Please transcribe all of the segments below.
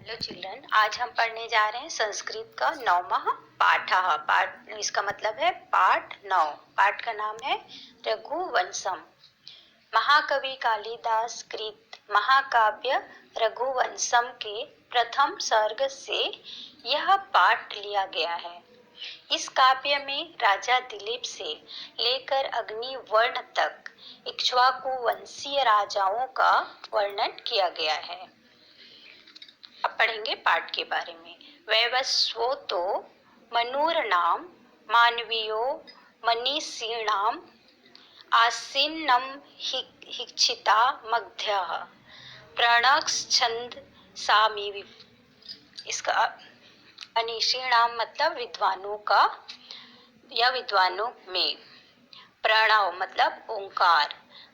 Hello children, आज हम पढ़ने जा रहे हैं संस्कृत का 9वां पाठ। पाठ इसका मतलब है पाठ 9। पाठ का नाम है रघुवंशम। महाकवि कालिदास कृत महाकाव्य रघुवंशम के प्रथम सर्ग से यह पाठ लिया गया है। इस काव्य में राजा दिलीप से लेकर अग्निवर्ण तक इक्ष्वाकु वंशीय राजाओं का वर्णन किया गया है। अब पढ़ेंगे पाठ के बारे में। वैवस्वतो तो मनुर्नाम मानवीयो मनीषीणाम आसीन्नम हिक्षिता मध्यः प्रणक्षछंद सामी। इसका मनीषीणाम मतलब विद्वानों का या विद्वानों में, प्रणव मतलब ओंकार,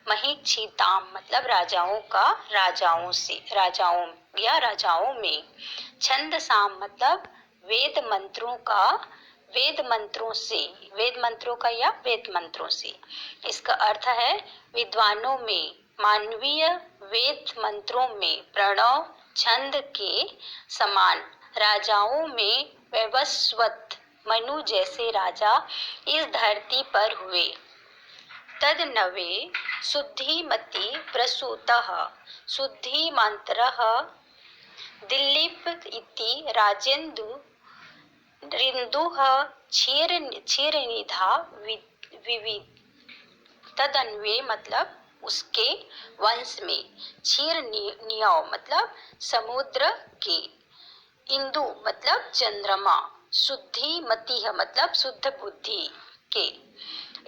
महिक्षिताम मतलब राजाओं का, राजाओं से, राजाओं या राजाओं में, छंद साम मतलब वेद मंत्रों का, वेद मंत्रों से, वेद मंत्रों का या वेद मंत्रों से। इसका अर्थ है विद्वानों में, मानवीय वेद मंत्रों में, प्रणव छंद के समान राजाओं में वैवस्वत मनु जैसे राजा इस धरती पर हुए। तद नवे शुद्धिमति प्रसूतः शुद्धिमन्तरः दिलीप इति राजेन्दुरिन्दुः क्षीरनिधा विविध। तदन्वे मतलब उसके वंश में, क्षीरनियव मतलब समुद्र के, इंदु मतलब चंद्रमा, शुद्धिमति मतलब शुद्ध बुद्धि के।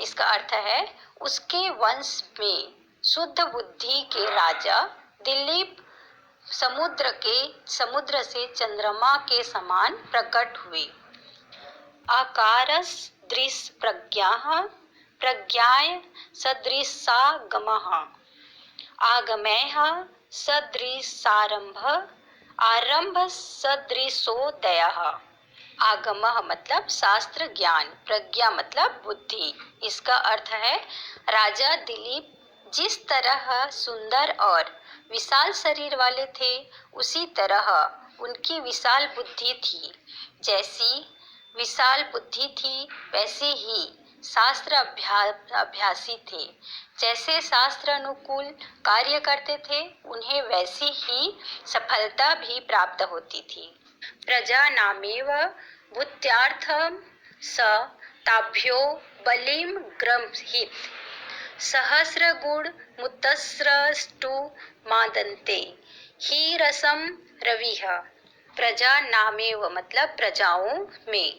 इसका अर्थ है उसके वंश में शुद्ध बुद्धि के राजा दिलीप समुद्र से चंद्रमा के समान प्रकट हुए। आकारस दृश प्रज्ञाः प्रज्ञाय सदृशागमः आगमैः सदृशारंभ आरंभ सदृशोदयः। आगमः मतलब शास्त्र ज्ञान, प्रज्ञा मतलब बुद्धि। इसका अर्थ है राजा दिलीप जिस तरह सुंदर और विशाल शरीर वाले थे, उसी तरह उनकी विशाल बुद्धि थी। जैसी विशाल बुद्धि थी वैसे ही शास्त्र अभ्यासी थे। जैसे शास्त्र अनुकूल कार्य करते थे, उन्हें वैसी ही सफलता भी प्राप्त होती थी। प्रजा नामेव भूत्यार्थम स ताभ्यो बलिम ग्रहीत सहस्र गुण मुतस्रष्टु मादन्ते ही रसम रविः। प्रजा नामेव मतलब प्रजाओं में,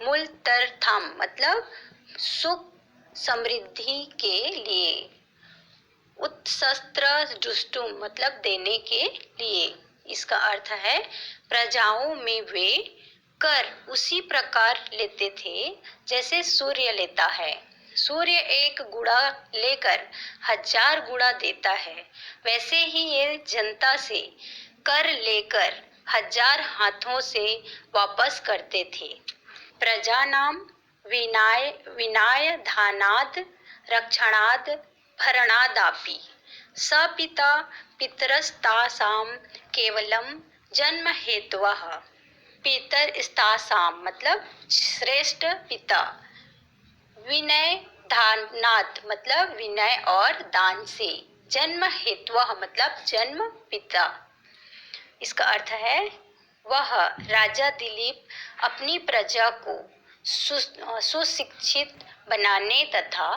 मूलतर्थम मतलब सुख समृद्धि के लिए, उत्सस्त्र दुष्टुम मतलब देने के लिए। इसका अर्थ है प्रजाओं में वे कर उसी प्रकार लेते थे जैसे सूर्य लेता है। सूर्य एक गुणा लेकर 1000 गुणा देता है, वैसे ही ये जनता से कर लेकर 1000 हाथों से वापस करते थे। प्रजा नाम विनाय धानाद रक्षणाद भरणादापि सपिता पितरस्तासाम केवलम जन्म हेतवः। पितरस्तासाम मतलब श्रेष्ठ पिता, विनय दानाद मतलब विनय और दान से, जन्म हेतवः मतलब जन्म पिता। इसका अर्थ है वह राजा दिलीप अपनी प्रजा को सुशिक्षित बनाने तथा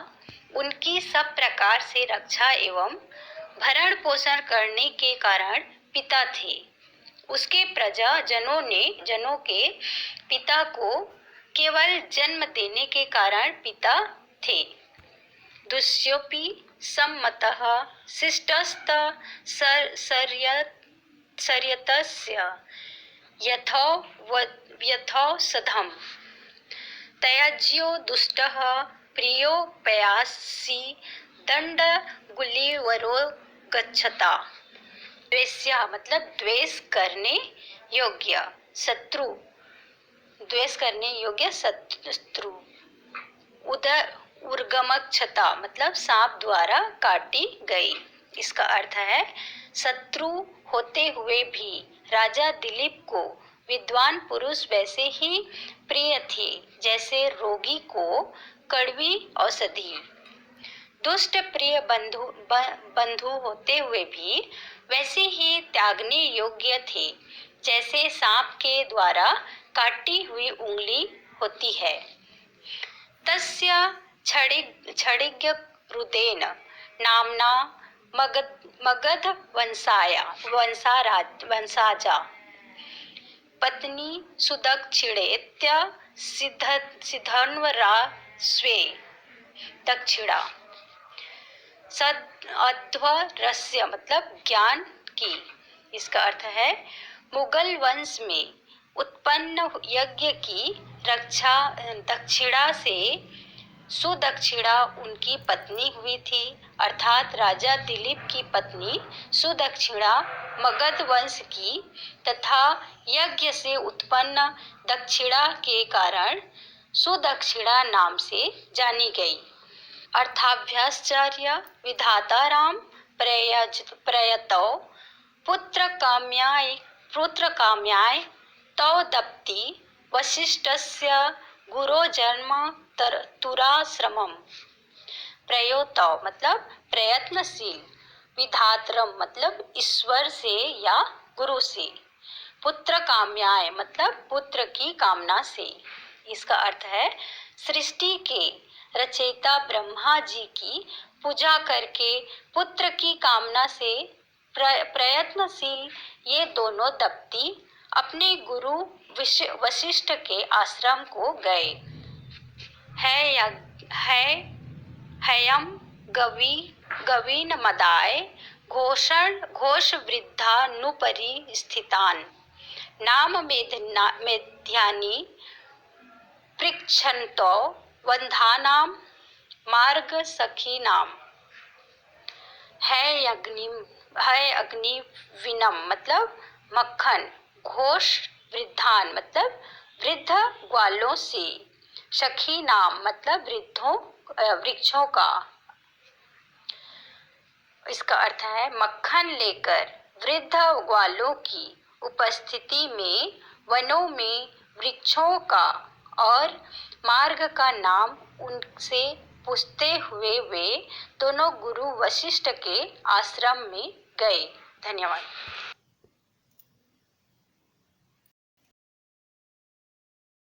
उनकी सब प्रकार से रक्षा एवं भरण पोषण करने के कारण पिता थे। उसके प्रजा जनों के पिता को केवल जन्म देने के कारण पिता थे। दुष्योपि सम्मतः शिष्टस्त सर्यतस्य यथौषधम् त्याज्यो दुष्टः प्रियोपयासी दंड गुलिवरो गच्छता। द्वेष्य मतलब द्वेष करने योग्य, शत्रु, द्वेष करने योग्य शत्रु। उर्गमक्षता मतलब सांप द्वारा काटी गई। इसका अर्थ है शत्रु होते हुए भी राजा दिलीप को विद्वान पुरुष वैसे ही प्रिय थे जैसे रोगी को कड़वी औषधि। दुष्ट प्रिय बंधु होते हुए भी वैसे ही त्यागने योग्य थे जैसे सांप के द्वारा काटी हुई उंगली होती है। तस्य क्षणिज्ञ रुदेन नामना मगध वंशाजा पत्नी सुदक्षिणेत्य सिद्धन्वरा स्वे दक्षिणा सद्ध्वरस्य मतलब ज्ञान की। इसका अर्थ है मुगल वंश में उत्पन्न यज्ञ की रक्षा दक्षिणा से सुदक्षिणा उनकी पत्नी हुई थी, अर्थात राजा दिलीप की पत्नी सुदक्षिणा मगध वंश की तथा यज्ञ से उत्पन्न दक्षिणा के कारण सुदक्षिणा नाम से जानी गई। अर्थाभ्यासचार्य विधाताराम प्रयतौ पुत्र काम्याय तौ दप्ति वसिष्ठस्य गुरो जन्म तुराश्रमम। प्रयोतौ मतलब प्रयत्नशील, विधात्रम मतलब ईश्वर से या गुरु से, पुत्र काम्याय मतलब पुत्र की कामना से। इसका अर्थ है सृष्टि के रचयिता ब्रह्मा जी की पूजा करके पुत्र की कामना से प्रयत्नशील ये दोनों दंपति अपने गुरु वशिष्ठ के आश्रम को गए। हयम गवीन मदाय घोष वृद्धानुपरि स्थितान नाम मेध्यानि पृच्छन्तो वंधानाम मार्ग सखीनाम। है अग्निविनम मतलब मक्खन, घोष वृद्धान मतलब वृद्ध ग्वालों से, सखी नाम मतलब वृक्षों का। इसका अर्थ है मक्खन लेकर वृद्ध ग्वालों की उपस्थिति में वनों में वृक्षों का और मार्ग का नाम उनसे पूछते हुए वे दोनों गुरु वशिष्ठ के आश्रम में गए। धन्यवाद।